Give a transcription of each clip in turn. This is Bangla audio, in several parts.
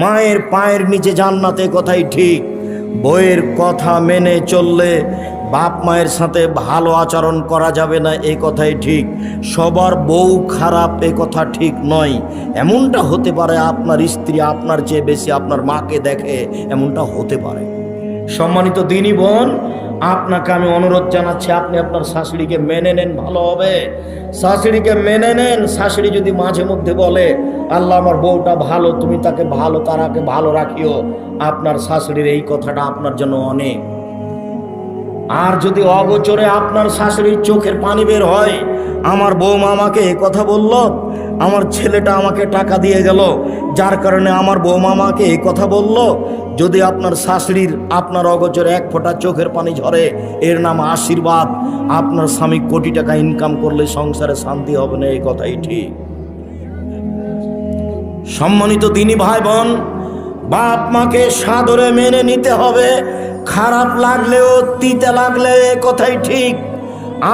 মায়ের পায়ের নিচে জান্নাত, এ কথাই ঠিক। বইয়ের কথা মেনে চললে বাপ মায়ের সাথে ভালো আচরণ করা যাবে না, এই কথাই ঠিক। সবার বউ খারাপ, এ কথা ঠিক নয়। এমনটা হতে পারে আপনার স্ত্রী আপনার চেয়ে বেশি আপনার মাকে দেখে, এমনটা হতে পারে। সম্মানিত দিনী বোন, আপনাকে আমি অনুরোধ জানাচ্ছি, আপনি আপনার শাশুড়িকে মেনে নেন, ভালো হবে। শাশুড়িকে মেনে নেন। শাশুড়ি যদি মাঝে মধ্যে বলে, আল্লাহ আমার বউটা ভালো, তুমি তাকে ভালো, তারাকে ভালো রাখিও, আপনার শাশুড়ির এই কথাটা আপনার জন্য অনেক। আর যদি অগোচরে আপনার শাশুড়ির চোখের পানি বের হয়, আমার বৌমা আমাকে এ কথা বলল, আমার ছেলেটা আমাকে টাকা দিয়ে গেল, যার কারণে আমার বৌমা আমাকে এই কথা বলল, যদি আপনার শাশুড়ির আপনার অগোচরে এক ফোঁটা চোখের পানি ঝরে, এর নাম আশীর্বাদ। আপনার স্বামী কোটি টাকা ইনকাম করলে সংসারে শান্তি হবে না, এই কথাই ঠিক। সম্মানিত দিনী ভাই বোন, বাপ মাকে সাদরে মেনে নিতে হবে, খারাপ লাগলেও তিতে লাগলে, এ কথাই ঠিক।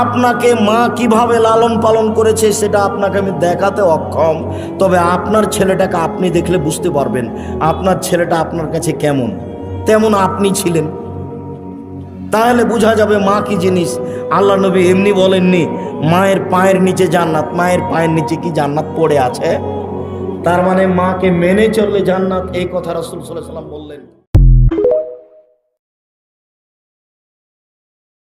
আপনাকে মা কিভাবে লালন পালন করেছে সেটা আপনাকে আমি দেখাতে অক্ষম, তবে আপনার ছেলেটাকে আপনি দেখলে বুঝতে পারবেন আপনার ছেলেটা আপনার কাছে কেমন, তেমন আপনি ছিলেন। তাহলে বোঝা যাবে মা কি জিনিস। আল্লাহ নবী এমনি বলেননি মায়ের পায়ের নিচে জান্নাত, মায়ের পায়ের নিচে কি জান্নাত পড়ে আছে? তার মানে মাকে মেনে চললে জান্নাত, এই কথা রাসূল সাল্লাল্লাহু আলাইহি ওয়াসাল্লাম বললেন।